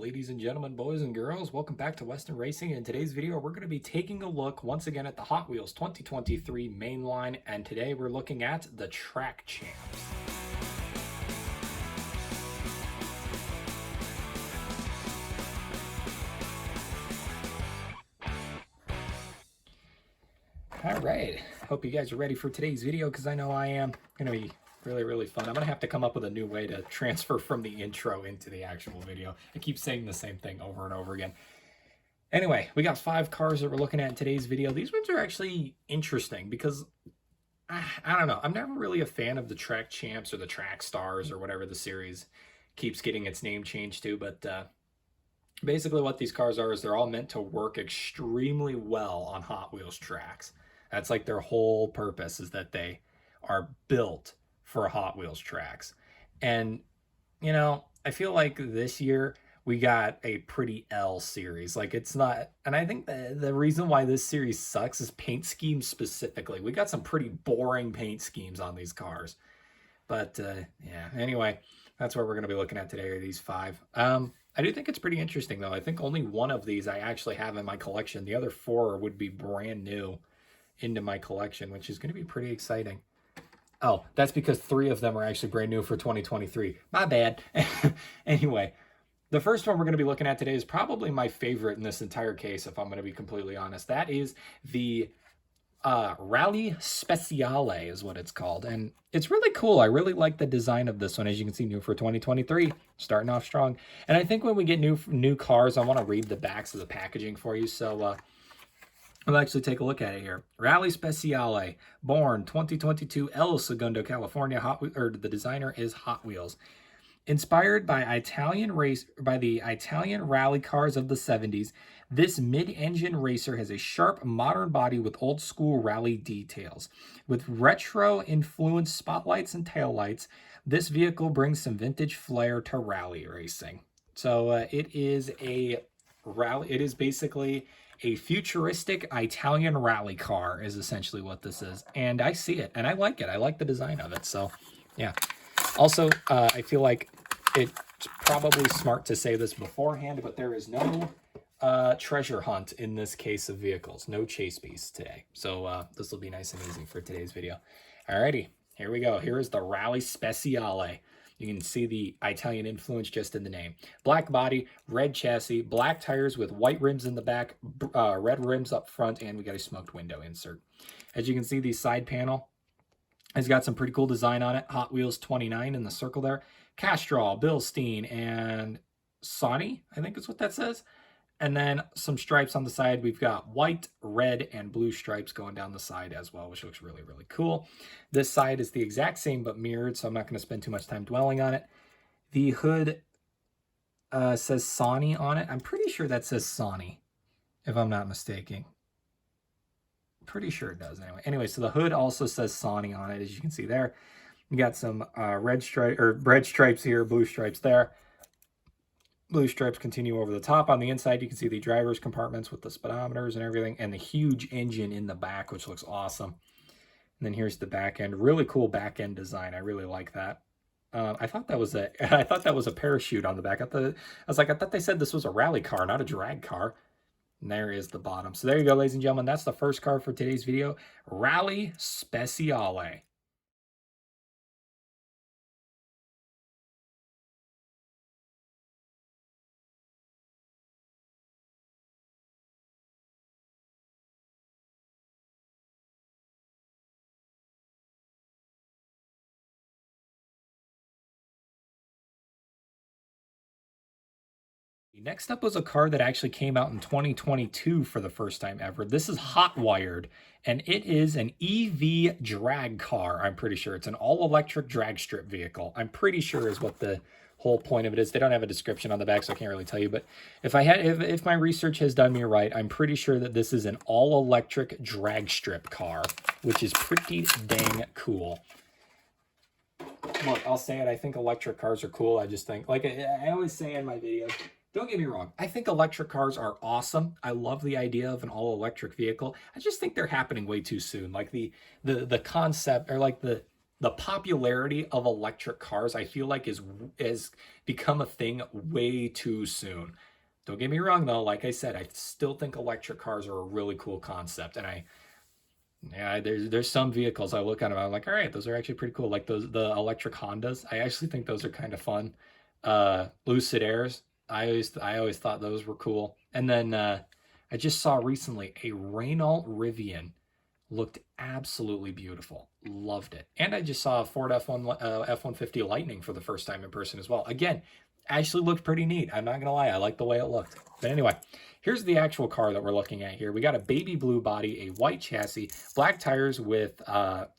Ladies and gentlemen, boys and girls, welcome back to Western Racing. In today's video, we're going to be taking a look once again at the Hot Wheels 2023 Mainline, and today we're looking at the Track Champs. All right, hope you guys are ready for today's video because I know I am. Going to be really fun. I'm gonna have to come up with a new way to transfer from the intro into the actual video. I keep saying the same thing over and over again. Anyway, we got 5 cars that we're looking at in today's video. These ones are actually interesting because I don't know, I'm never really a fan of the Track Champs or the Track Stars or whatever the series keeps getting its name changed to, but basically what these cars are is they're all meant to work extremely well on Hot Wheels tracks. That's like their whole purpose, is that they are built for Hot Wheels tracks. And, you know, I feel like this year we got a pretty L series. Like, it's not, and I think the reason why this series sucks is paint schemes specifically. We got some pretty boring paint schemes on these cars. But, yeah, anyway, that's what we're going to be looking at today, are these 5. I do think it's pretty interesting, though. I think only one of these I actually have in my collection. The other 4 would be brand new into my collection, which is going to be pretty exciting. Oh, that's because 3 of them are actually brand new for 2023. My bad. Anyway, the first one we're going to be looking at today is probably my favorite in this entire case, if I'm going to be completely honest. That is the Rally Speciale is what it's called. And it's really cool. I really like the design of this one. As you can see, new for 2023, starting off strong. And I think when we get new cars, I want to read the backs of the packaging for you. So, we'll actually take a look at it here. Rally Speciale, born 2022, El Segundo, California. The designer is Hot Wheels. Inspired by the Italian rally cars of the 70s, this mid-engine racer has a sharp, modern body with old-school rally details. With retro-influenced spotlights and taillights, this vehicle brings some vintage flair to rally racing. So it is basically a futuristic Italian rally car is essentially what this is. And I see it, and I like it. I like the design of it, so yeah. Also, I feel like it's probably smart to say this beforehand, but there is no treasure hunt in this case of vehicles. No chase beasts today. So this will be nice and easy for today's video. Alrighty, here we go. Here is the Rally Speciale. You can see the Italian influence just in the name. Black body, red chassis, black tires with white rims in the back, red rims up front, and we got a smoked window insert. As you can see, the side panel has got some pretty cool design on it. Hot Wheels 29 in the circle there. Castrol, Bilstein, and Sony, I think is what that says. And then some stripes on the side. We've got white, red, and blue stripes going down the side as well, which looks really cool. This side is the exact same but mirrored, so I'm not going to spend too much time dwelling on it. The hood says Sony on it. I'm pretty sure that says Sony, if I'm not mistaken. Pretty sure it does anyway. So the hood also says Sony on it, as you can see there. You got some red stripes here, blue stripes there. Blue stripes continue over the top. On the inside, you can see the driver's compartments with the speedometers and everything, and the huge engine in the back, which looks awesome. And then here's the back end. Really cool back end design. I really like that. I thought that was a parachute on the back. I thought they said this was a rally car, not a drag car. And there is the bottom. So there you go, ladies and gentlemen. That's the first car for today's video, Rally Speciale. Next up was a car that actually came out in 2022 for the first time ever. This is Hot Wired, and it is an EV drag car. I'm pretty sure it's an all-electric drag strip vehicle. I'm pretty sure is what the whole point of it is. They don't have a description on the back, so I can't really tell you. But if my research has done me right, I'm pretty sure that this is an all-electric drag strip car, which is pretty dang cool. Look, I'll say it. I think electric cars are cool. I just think, like I always say in my videos, don't get me wrong. I think electric cars are awesome. I love the idea of an all-electric vehicle. I just think they're happening way too soon. Like the concept, or like the the popularity of electric cars, I feel like is become a thing way too soon. Don't get me wrong though, like I said, I still think electric cars are a really cool concept. And yeah, there's some vehicles I look at them, I'm like, all right, those are actually pretty cool. Like the electric Hondas. I actually think those are kind of fun. Lucid Airs. I always thought those were cool. And then I just saw recently a Renault Rivian looked absolutely beautiful. Loved it. And I just saw a Ford F-150 Lightning for the first time in person as well. Again, actually looked pretty neat. I'm not gonna lie, I like the way it looked. But anyway, here's the actual car that we're looking at here. We got a baby blue body, a white chassis, black tires with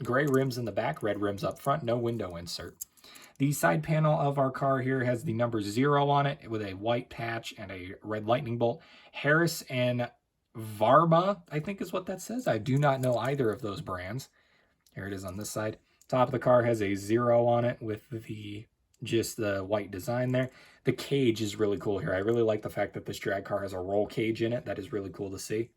gray rims in the back, red rims up front, no window insert. The side panel of our car here has the number 0 on it with a white patch and a red lightning bolt. Harris and Varma, I think is what that says. I do not know either of those brands. Here it is on this side. Top of the car has a 0 on it with just the white design there. The cage is really cool here. I really like the fact that this drag car has a roll cage in it. That is really cool to see.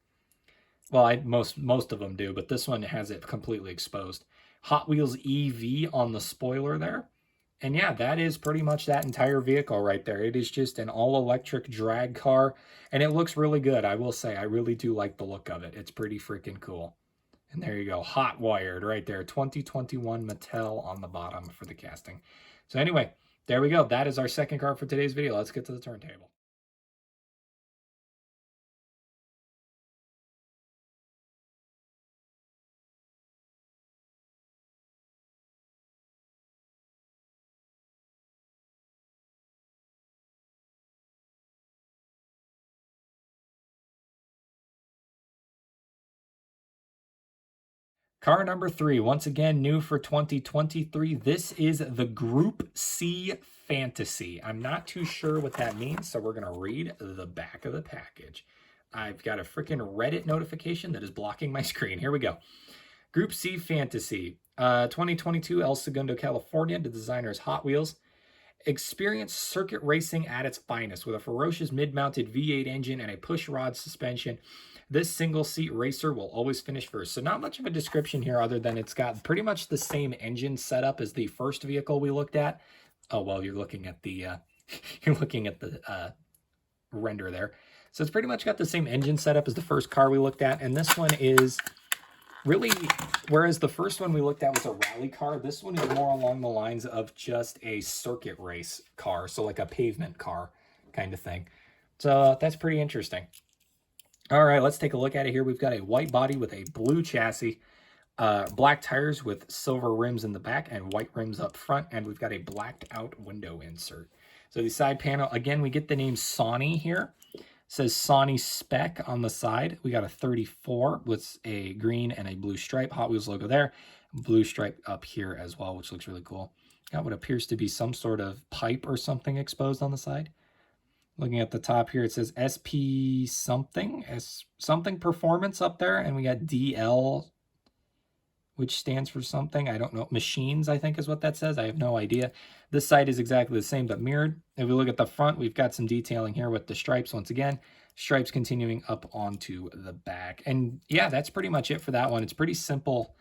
Well, most of them do, but this one has it completely exposed. Hot Wheels EV on the spoiler there. And yeah, that is pretty much that entire vehicle right there. It is just an all-electric drag car, and it looks really good. I will say, I really do like the look of it. It's pretty freaking cool. And there you go, hot wired right there. 2021 Mattel on the bottom for the casting. So anyway, there we go. That is our second car for today's video. Let's get to the turntable. Car number 3, once again, new for 2023. This is the Group C Fantasy. I'm not too sure what that means, so we're going to read the back of the package. I've got a freaking Reddit notification that is blocking my screen. Here we go. Group C Fantasy, 2022, El Segundo, California. The designer is Hot Wheels. Experience circuit racing at its finest with a ferocious mid-mounted V8 engine and a push-rod suspension. This single-seat racer will always finish first. So not much of a description here other than it's got pretty much the same engine setup as the first vehicle we looked at. Oh, well, you're looking at the render there. So it's pretty much got the same engine setup as the first car we looked at, and this one is really, whereas the first one we looked at was a rally car, this one is more along the lines of just a circuit race car, so like a pavement car kind of thing. So that's pretty interesting. All right, let's take a look at it here. We've got a white body with a blue chassis, black tires with silver rims in the back and white rims up front, and we've got a blacked out window insert. So the side panel, again, we get the name Sony here. It says Sony Spec on the side. We got a 34 with a green and a blue stripe. Hot Wheels logo there. Blue stripe up here as well, which looks really cool. Got what appears to be some sort of pipe or something exposed on the side. Looking at the top here, it says SP something, something performance up there, and we got DL, which stands for something. I don't know. Machines, I think is what that says. I have no idea. This side is exactly the same, but mirrored. If we look at the front, we've got some detailing here with the stripes once again. Stripes continuing up onto the back. And yeah, that's pretty much it for that one. It's pretty simple,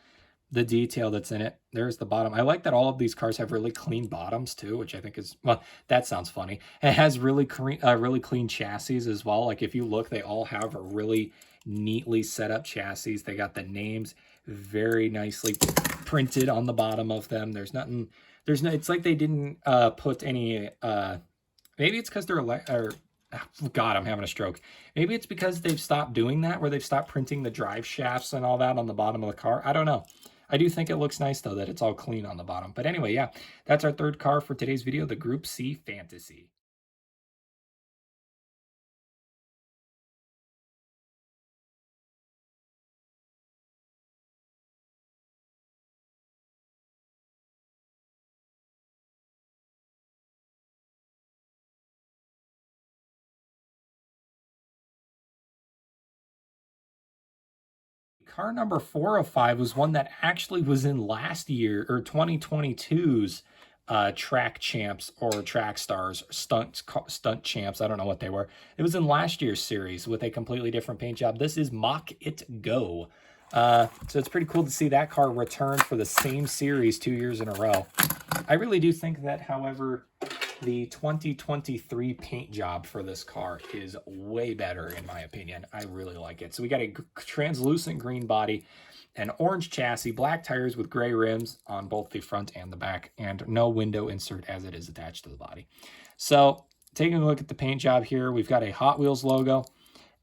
the detail that's in it. There's the bottom. I like that all of these cars have really clean bottoms too, which I think is, well, that sounds funny. It has really clean chassis as well. Like if you look, they all have a really neatly set up chassis. They got the names very nicely printed on the bottom of them. There's nothing, it's like they didn't put any, maybe it's because they're, God, I'm having a stroke. Maybe it's because they've stopped doing that, where they've stopped printing the drive shafts and all that on the bottom of the car. I don't know. I do think it looks nice, though, that it's all clean on the bottom. But anyway, yeah, that's our third car for today's video, the Group C Fantasy. Car number 4 of 5 was one that actually was in last year, or 2022's track champs or track stars, stunt champs. I don't know what they were. It was in last year's series with a completely different paint job. This is Mach It Go. So it's pretty cool to see that car return for the same series 2 years in a row. I really do think that, however, the 2023 paint job for this car is way better, in my opinion. I really like it. So we got a translucent green body, an orange chassis, black tires with gray rims on both the front and the back, and no window insert as it is attached to the body. So taking a look at the paint job here, we've got a Hot Wheels logo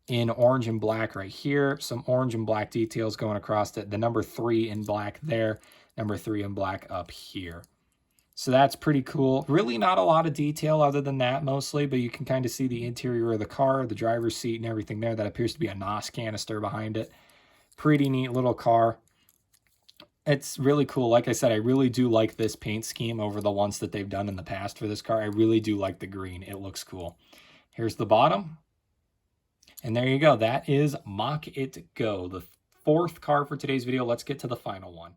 in orange and black right here. Some orange and black details going across it. The number 3 in black there, number 3 in black up here. So that's pretty cool. Really not a lot of detail other than that mostly, but you can kind of see the interior of the car, the driver's seat and everything there. That appears to be a NOS canister behind it. Pretty neat little car. It's really cool. Like I said, I really do like this paint scheme over the ones that they've done in the past for this car. I really do like the green. It looks cool. Here's the bottom. And there you go. That is Mach It Go, the 4th car for today's video. Let's get to the final one.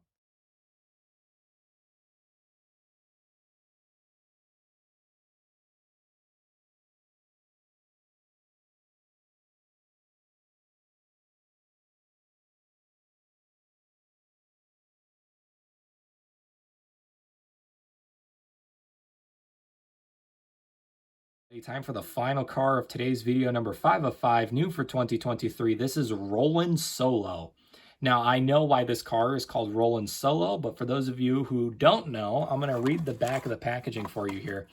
Time for the final car of today's video, number 5 of 5, new for 2023. This is Rollin' Solo. Now, I know why this car is called Rollin' Solo, but for those of you who don't know, I'm going to read the back of the packaging for you here,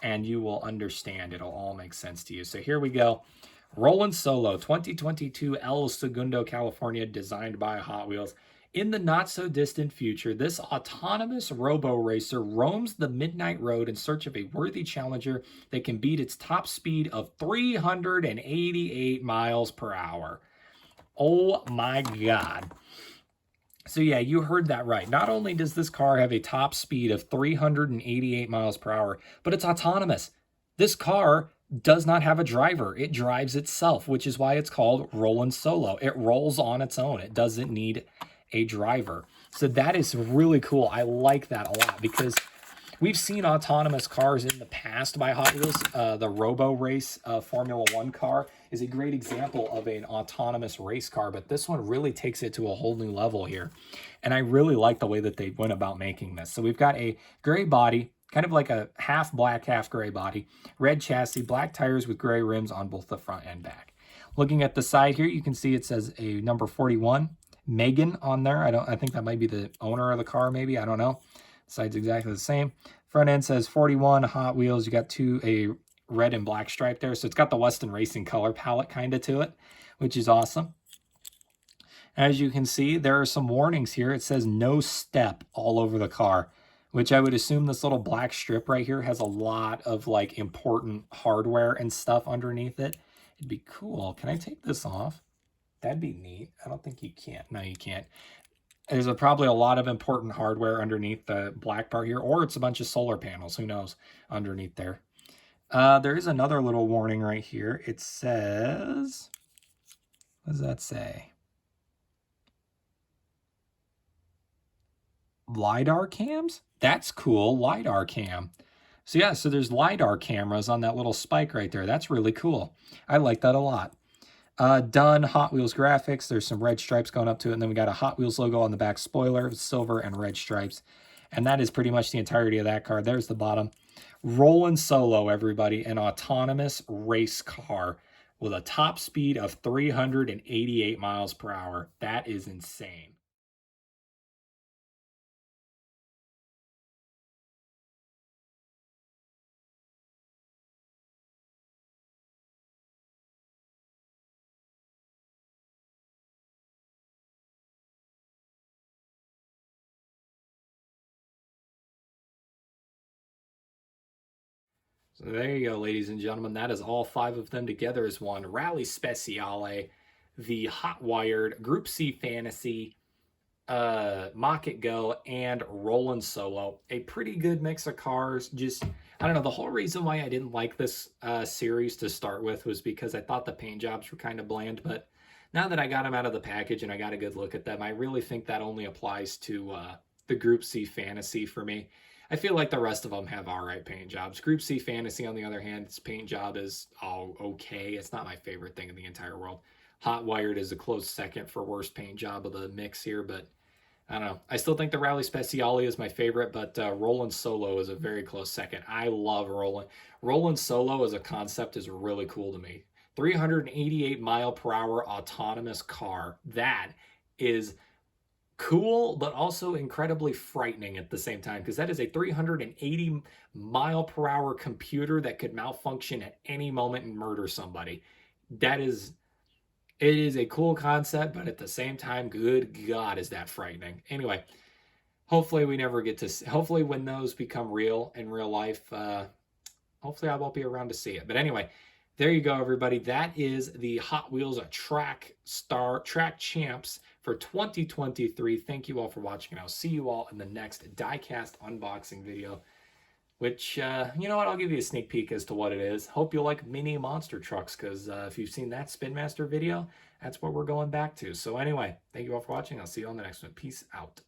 and you will understand. It'll all make sense to you. So here we go. Rollin' Solo, 2022 El Segundo, California, designed by Hot Wheels. In the not-so-distant future, this autonomous robo-racer roams the midnight road in search of a worthy challenger that can beat its top speed of 388 miles per hour. Oh my God. So yeah, you heard that right. Not only does this car have a top speed of 388 miles per hour, but it's autonomous. This car does not have a driver. It drives itself, which is why it's called Rollin' Solo. It rolls on its own. It doesn't need a driver. So that is really cool. I like that a lot because we've seen autonomous cars in the past by Hot Wheels. The Robo Race Formula One car is a great example of an autonomous race car, but this one really takes it to a whole new level here. And I really like the way that they went about making this. So we've got a gray body, kind of like a half black, half gray body, red chassis, black tires with gray rims on both the front and back. Looking at the side here, you can see it says a number 41. Megan on there. I think that might be the owner of the car, maybe. I don't know. Side's exactly the same. Front end says 41 Hot Wheels. You got a red and black stripe there. So it's got the Weston Racing color palette kind of to it, which is awesome. As you can see, there are some warnings here. It says no step all over the car, which I would assume this little black strip right here has a lot of like important hardware and stuff underneath it. It'd be cool. Can I take this off? That'd be neat. I don't think you can. No, you can't. There's probably a lot of important hardware underneath the black part here, or it's a bunch of solar panels. Who knows underneath there. There is another little warning right here. It says, what does that say? LiDAR cams? That's cool. LiDAR cam. So yeah, so there's LiDAR cameras on that little spike right there. That's really cool. I like that a lot. Done Hot Wheels graphics. There's some red stripes going up to it. And then we got a Hot Wheels logo on the back spoiler, silver and red stripes. And that is pretty much the entirety of that car. There's the bottom. Rollin' Solo, everybody. An autonomous race car with a top speed of 388 miles per hour. That is insane. So there you go, ladies and gentlemen. That is all 5 of them together as one. Rally Speciale, the Hot Wired, Group C Fantasy, Mach It Go, and Rollin' Solo. A pretty good mix of cars. Just, I don't know, the whole reason why I didn't like this series to start with was because I thought the paint jobs were kind of bland, but now that I got them out of the package and I got a good look at them, I really think that only applies to the Group C Fantasy for me. I feel like the rest of them have all right paint jobs. Group C Fantasy, on the other hand, its paint job is all okay. It's not my favorite thing in the entire world. Hot Wired is a close second for worst paint job of the mix here, but I don't know. I still think the Rally Speciale is my favorite, but Roland Solo is a very close second. I love Roland. Roland Solo as a concept is really cool to me. 388 mile per hour autonomous car. That is cool, but also incredibly frightening at the same time, because that is a 380 mile per hour computer that could malfunction at any moment and murder somebody. That is, it is a cool concept, but at the same time, good God, is that frightening. Anyway, hopefully we never get to, hopefully when those become real in real life, hopefully I won't be around to see it. But anyway, there you go, everybody. That is the Hot Wheels Track Champs for 2023. Thank you all for watching, and I'll see you all in the next diecast unboxing video, which, you know what, I'll give you a sneak peek as to what it is. Hope you like mini monster trucks, because if you've seen that Spin Master video, that's what we're going back to. So anyway, thank you all for watching. I'll see you on the next one. Peace out.